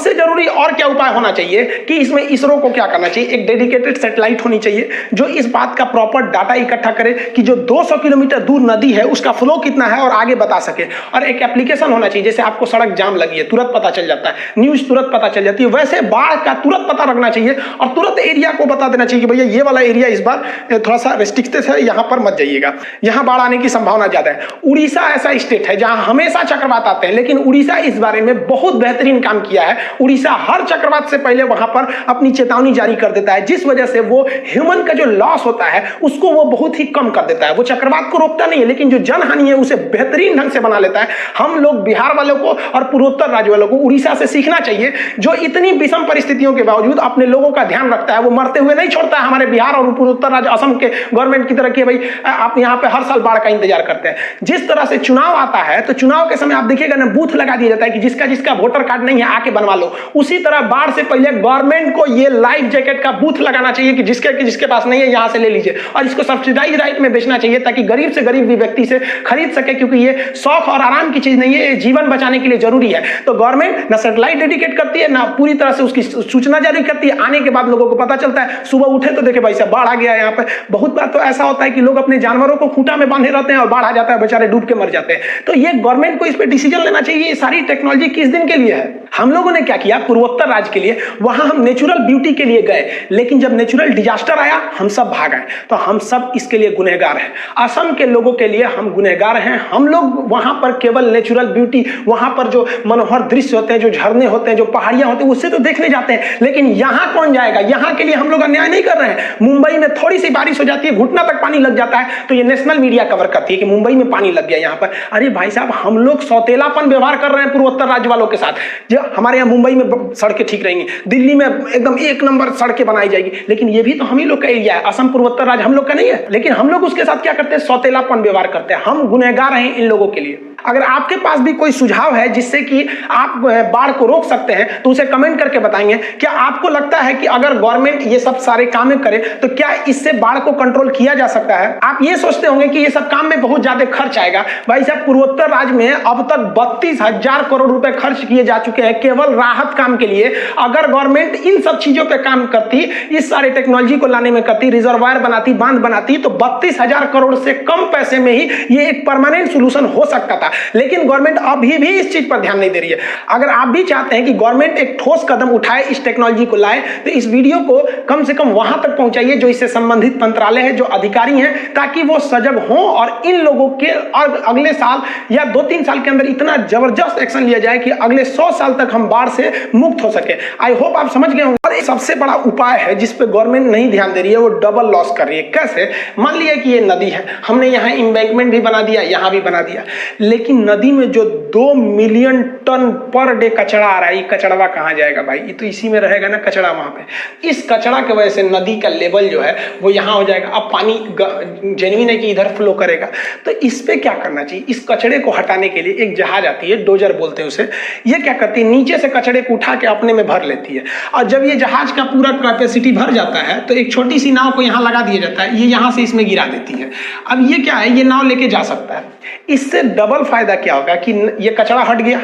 सबसे जरूरी और क्या उपाय होना चाहिए कि इसमें इसरो को क्या करना चाहिए, एक डेडिकेटेड सैटेलाइट होनी चाहिए जो इस बात का प्रॉपर डाटा इकट्ठा करे कि जो 200 किलोमीटर दूर नदी है उसका फ्लो कितना है और आगे बता सके। और एक एप्लीकेशन होना चाहिए, जैसे आपको सड़क जाम लगी है तुरंत पता चल जाता है, न्यूज तुरंत पता चल जाती है, वैसे बाढ़ का तुरंत पता रखना चाहिए और तुरंत एरिया को बता देना चाहिए कि भैया ये वाला एरिया इस बार थोड़ा सा रिस्ट्रिक्टेड है, यहां पर मत जाइएगा, यहां बाढ़ आने की संभावना ज्यादा है। उड़ीसा ऐसा स्टेट है जहां हमेशा चक्रवात आते हैं, लेकिन उड़ीसा इस बारे में बहुत बेहतरीन काम किया है। उड़ीसा हर चक्रवात से पहले वहां पर अपनी चेतावनी जारी कर देता है, जिस वजह से वो ह्यूमन का जो लॉस होता है उसको वो बहुत ही कम कर देता है। वो चक्रवात को रोकता नहीं है, लेकिन जो जनहानि है उसे बेहतरीन ढंग से बना लेता है। हम लोग बिहार वालों को और पूर्वोत्तर राज्य वालों को उड़ीसा से सीखना चाहिए, जो इतनी विषम परिस्थितियों के बावजूद अपने लोगों का ध्यान रखता है। वो मरते हुए नहीं छोड़ता है हमारे बिहार और पूर्वोत्तर राज्य असम के गवर्नमेंट की तरह कि भाई आप यहाँ पे हर साल बाढ़ का इंतजार करते हैं। जिस तरह से चुनाव आता है तो चुनाव के समय आप देखिएगा ना, बूथ लगा दिया जाता है कि जिसका जिसका वोटर कार्ड नहीं है आके बनवा लो। उसी तरह बाढ़ से पहले गवर्नमेंट को ये लाइफ जैकेट का बूथ लगाना चाहिए कि जिसके पास नहीं है यहां से ले लीजिए, और इसको सब्सिडाइज राइट में बेचना चाहिए ताकि गरीब से गरीब भी व्यक्ति से खरीद सके, क्योंकि ये शौक और आराम की चीज नहीं है, ये जीवन बचाने के लिए जरूरी है। तो गवर्नमेंट ना सैटेलाइट डेडिकेट करती है, ना पूरी तरह से उसकी सूचना जारी करती है। आने के बाद लोगों को पता चलता है, सुबह उठे तो देखे भाई साहब बाढ़ आ गया है। यहाँ पे बहुत बार तो ऐसा होता है कि लोग अपने जानवरों को खूंटा में बांधे रहते हैं और बाढ़ आ जाता है, बेचारे डूब के मर जाते हैं। तो ये गवर्नमेंट को इस पर डिसीजन लेना चाहिए। ये सारी टेक्नोलॉजी किस दिन के लिए है? हम लोगों ने क्या किया, पूर्वोत्तर राज्य के लिए वहां हम नेचुरल ब्यूटी के लिए गए, लेकिन जब नेचुरल डिजास्टर आया हम सब भाग आए। तो हम सब इसके लिए गुनहगार हैं। असम के लोगों के लिए हम गुनहगार हैं। हम लोग वहां पर केवल नेचुरल ब्यूटी, वहां पर जो मनोहर दृश्य होते हैं, जो झरने होते हैं, जो पहाड़ियां होती हैं, उससे तो देखने जाते हैं, लेकिन यहां कौन जाएगा? यहां के लिए हम लोग अन्याय नहीं कर रहे हैं। मुंबई में थोड़ी सी बारिश हो जाती है, घुटना तक पानी लग जाता है, तो ये नेशनल मीडिया कवर करती है कि मुंबई में पानी लग गया यहाँ पर। अरे भाई साहब, हम लोग सौतेलापन व्यवहार कर रहे हैं पूर्वोत्तर राज्य वालों के साथ। जो हमारे यहाँ मुंबई में सड़कें ठीक रहेंगी, दिल्ली में एकदम एक नंबर सड़कें बनाई जाएगी, लेकिन ये भी तो हम ही लोग का एरिया है। असम पूर्वोत्तर राज्य हम लोग का नहीं है, लेकिन हम लोग उसके साथ क्या करते हैं? सौतेलापन व्यवहार करते हैं। हम गुनहगार हैं इन लोगों के लिए। अगर आपके पास भी कोई सुझाव है जिससे कि आप बाढ़ को रोक सकते हैं तो उसे कमेंट करके बताएंगे। क्या आपको लगता है कि अगर गवर्नमेंट ये सब सारे काम करे तो क्या इससे बाढ़ को कंट्रोल किया जा सकता है? आप ये सोचते होंगे कि ये सब काम में बहुत ज्यादा खर्च आएगा। भाई साहब, पूर्वोत्तर राज्य में अब तक 32,000 करोड़ रुपए खर्च किए जा चुके हैं केवल राहत काम के लिए। अगर गवर्नमेंट इन सब चीजों पे काम करती, इस सारे टेक्नोलॉजी को लाने में करती, रिजर्वायर बनाती, बांध बनाती, तो 32,000 करोड़ से कम पैसे में ही ये एक परमानेंट सोल्यूशन हो सकता था। लेकिन गवर्नमेंट अभी भी इस चीज पर ध्यान नहीं दे रही है। अगर आप भी चाहते हैं कि गवर्नमेंट एक ठोस कदम उठाए, इस टेक्नोलॉजी को लाए, तो इस वीडियो को कम से कम वहां तक पहुंचाइए जो इससे संबंधित मंत्रालय है, जो अधिकारी हैं, ताकि वो सजग हों और इन लोगों के और अगले साल या 2-3 साल के अंदर इतना जबरदस्त एक्शन लिया जाए कि अगले 100 साल तक हम बाढ़ से मुक्त हो सके। आई होप आप समझ गए होंगे। और सबसे बड़ा उपाय है जिस पे गवर्नमेंट नहीं ध्यान दे रही है, वो डबल लॉस कर रही है। कैसे? मान लिया कि ये नदी है, हमने यहाँ एम्बैंकमेंट भी बना दिया, यहाँ भी बना दिया, लेकिन नदी में जो 2 मिलियन टन पर डे कचरा आ रहा है, ये कचड़वा कहाँ जाएगा भाई? ये तो इसी में रहेगा ना कचड़ा वहां पे। इस कचड़ा की वजह से नदी का लेवल जो है वो यहाँ हो जाएगा। अब पानी जेन्युइन है कि इधर फ्लो करेगा, तो इस पे क्या करना चाहिए? इस कचड़े को हटाने के लिए एक जहाज आती है, डोजर बोलते हैं उसे। ये क्या करती है? नीचे से कचड़े को उठा के अपने में भर लेती है, और जब ये जहाज का पूरा कैपेसिटी भर जाता है तो एक छोटी सी नाव को यहाँ लगा दिया जाता है, ये यहाँ से इसमें गिरा देती है। अब ये क्या है? ये नाव लेके जा सकता है। इससे डबल फायदा क्या होगा कि ये कचड़ा हट गया।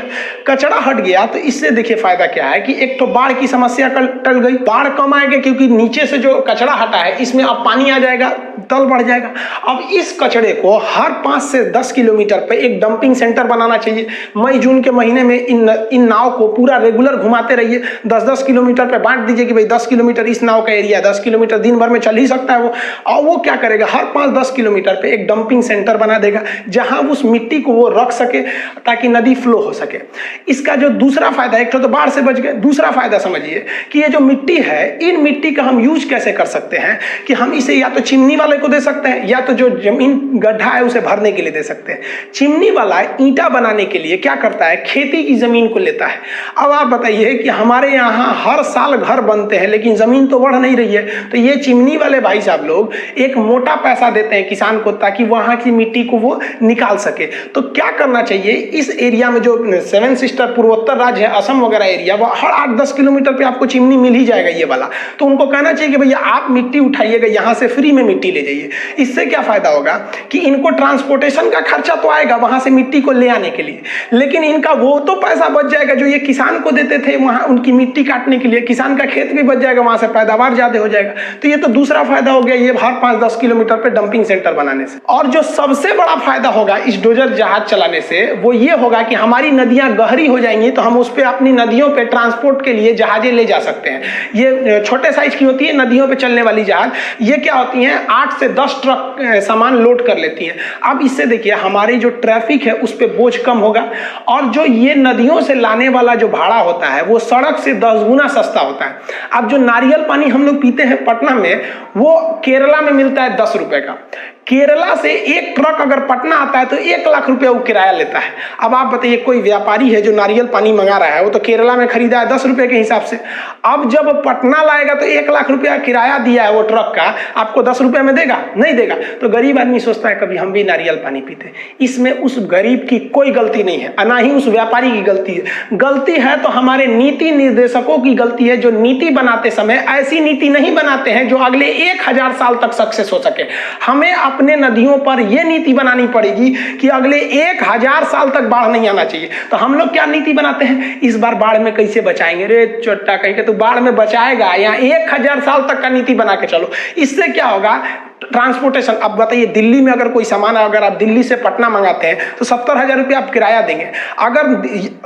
कचड़ा हट गया तो इससे देखिए फायदा क्या है कि एक तो बाढ़ की समस्या टल गई, बाढ़ कम आएगा क्योंकि नीचे से जो कचड़ा हटा है इसमें अब पानी आ जाएगा, तल बढ़ जाएगा। अब इस कचड़े को हर 5 से 10 किलोमीटर पे एक डंपिंग सेंटर बनाना चाहिए। मई जून के महीने में इन नाव को पूरा रेगुलर घुमाते रहिए, 10-10 किलोमीटर पे बांट दीजिए कि भाई 10 किलोमीटर इस नाव का एरिया, 10 किलोमीटर दिन भर में चल ही सकता है वो। और वो क्या करेगा? हर 5-10 किलोमीटर पे एक डंपिंग सेंटर बना देगा जहां उस मिट्टी को वो रख सके ताकि नदी फ्लो हो सके। इसका जो दूसरा फायदा, एक तो बाढ़ से बच गए, दूसरा फायदा समझिए कि ये जो मिट्टी है, इन मिट्टी का हम यूज कैसे कर सकते हैं कि हम इसे या तो चिमनी वाले को दे सकते हैं या तो जो जमीन गड्ढा है उसे भरने के लिए दे सकते हैं। चिमनी वाला ईंटा बनाने के लिए क्या करता है? खेती की जमीन को लेता है। अब आप बताइए कि हमारे यहाँ हर साल घर बनते हैं लेकिन जमीन तो बढ़ नहीं रही है, तो ये चिमनी वाले भाई साहब लोग एक मोटा पैसा देते हैं किसान को ताकि वहां की मिट्टी को वो निकाल सके। तो क्या क्या करना चाहिए, इस एरिया में जो 7 सिस्टर पूर्वोत्तर राज्य है, असम वगैरह एरिया, वो हर 8-10 किलोमीटर पे आपको चिमनी मिल ही जाएगा ये वाला। तो उनको कहना चाहिए कि भैया आप मिट्टी उठाइएगा, यहाँ से फ्री में मिट्टी ले जाइए। इससे क्या फायदा होगा कि इनको ट्रांसपोर्टेशन का खर्चा तो आएगा वहां से मिट्टी को ले आने के लिए, लेकिन इनका वो तो पैसा बच जाएगा जो ये किसान को देते थे वहां उनकी मिट्टी काटने के लिए, किसान का खेत भी बच जाएगा, वहां से पैदावार ज्यादा हो जाएगा। तो ये तो दूसरा फायदा हो गया ये हर 5-10 किलोमीटर पे डंपिंग सेंटर बनाने से। और जो सबसे बड़ा फायदा होगा इस डोजर जहाज चलाने से वो ये होगा कि हमारी नदियां गहरी हो जाएंगी, तो हम उस पर अपनी नदियों पे ट्रांसपोर्ट के लिए जहाजें ले जा सकते हैं। ये छोटे साइज की होती है नदियों पे चलने वाली जहाज, ये क्या होती हैं 8 से 10 ट्रक सामान लोड कर लेती हैं। अब इससे देखिए हमारी जो ट्रैफिक है उस पर बोझ कम होगा, और जो ये नदियों से लाने वाला जो भाड़ा होता है वो सड़क से 10 गुना सस्ता होता है। अब जो नारियल पानी हम लोग पीते हैं पटना में, वो केरला में मिलता है 10 रुपए का। केरला से एक ट्रक अगर पटना आता है तो 1 लाख रुपया वो किराया लेता है। अब आप बताइए कोई व्यापारी है जो नारियल पानी मंगा रहा है, वो तो केरला में खरीदा है 10 रुपए के हिसाब से, अब जब पटना लाएगा तो 1 लाख रुपया किराया दिया है वो ट्रक का, आपको 10 रुपये में देगा? नहीं देगा। तो गरीब आदमी सोचता है कभी हम भी नारियल पानी पीते। इसमें उस गरीब की कोई गलती नहीं है, ना ही उस व्यापारी की गलती है। गलती है तो हमारे नीति निर्देशकों की गलती है, जो नीति बनाते समय ऐसी नीति नहीं बनाते हैं जो अगले 1000 साल तक सक्सेस हो सके। हमें अपने नदियों पर यह नीति बनानी पड़ेगी कि अगले 1000 साल तक बाढ़ नहीं आना चाहिए। तो हम लोग क्या नीति बनाते हैं, इस बार बाढ़ में कैसे बचाएंगे, रे चोट्टा कहीं के तो बाढ़ में बचाएगा, यहाँ 1000 साल तक का नीति बना के चलो। इससे क्या होगा, ट्रांसपोर्टेशन। अब बताइए दिल्ली में अगर कोई सामान अगर आप दिल्ली से पटना मंगाते हैं तो 70,000 रुपये आप किराया देंगे। अगर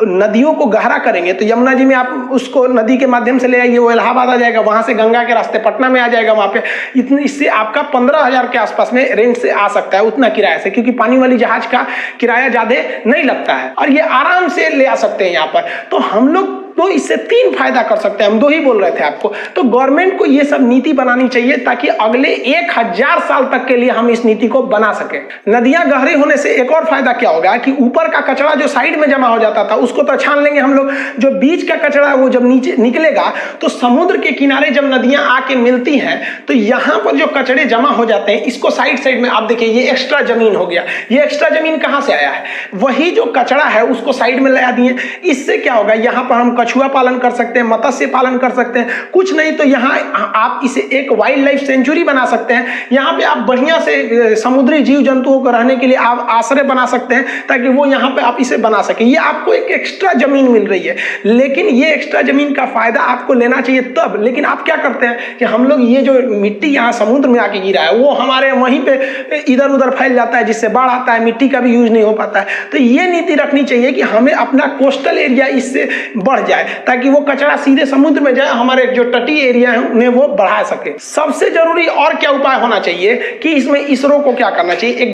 नदियों को गहरा करेंगे तो यमुना जी में आप उसको नदी के माध्यम से ले आइए, वो इलाहाबाद आ जाएगा, वहां से गंगा के रास्ते पटना में आ जाएगा। वहां पे इतने इससे आपका 15,000 के आसपास में रेंट से आ सकता है उतना किराया से, क्योंकि पानी वाली जहाज का किराया ज्यादा नहीं लगता है और ये आराम से ले आ सकते हैं यहाँ पर। तो हम लोग तो इससे 3 फायदा कर सकते हैं, हम 2 ही बोल रहे थे आपको। तो गवर्नमेंट को ये सब नीति बनानी चाहिए ताकि अगले 1000 साल तक के लिए हम इस नीति को बना सके। नदियां गहरे होने से एक और फायदा क्या होगा कि ऊपर का कचरा जो साइड में जमा हो जाता था उसको तो छान लेंगे हम लोग, जो बीच का कचरा है वो जब नीचे निकलेगा तो समुद्र के किनारे जब नदियां आके मिलती हैं तो यहाँ पर जो कचरे जमा हो जाते हैं इसको साइड साइड में आप देखिए ये एक्स्ट्रा जमीन हो गया। ये एक्स्ट्रा जमीन कहाँ से आया है, वही जो कचरा है उसको साइड में लगा दिए। इससे क्या होगा, यहाँ पर हम कछुआ पालन कर सकते हैं, मत्स्य पालन कर सकते हैं, कुछ नहीं तो यहाँ आप इसे एक वाइल्ड लाइफ सेंचुरी बना सकते हैं। यहाँ पे आप बढ़िया से समुद्री जीव जंतुओं को रहने के लिए आप आश्रय बना सकते हैं ताकि वो यहाँ पे आप इसे बना सके। ये आपको एक एक्स्ट्रा जमीन मिल रही है, लेकिन ये एक्स्ट्रा जमीन का फायदा आपको लेना चाहिए तब। लेकिन आप क्या करते हैं कि हम लोग ये जो मिट्टी यहाँ समुद्र में आके गिरा है वो हमारे वहीं पे इधर उधर फैल जाता है, जिससे बाढ़ आता है, मिट्टी का भी यूज नहीं हो पाता है। तो ये नीति रखनी चाहिए कि हमें अपना कोस्टल एरिया इससे बढ़ जाए ताकि वो कचरा सीधे समुद्र में जाए, हमारे जो तटीय एरिया है उन्हें वो बढ़ा सके। सबसे जरूरी और क्या उपाय होना चाहिए कि इसमें इसरो को क्या करना चाहिए, एक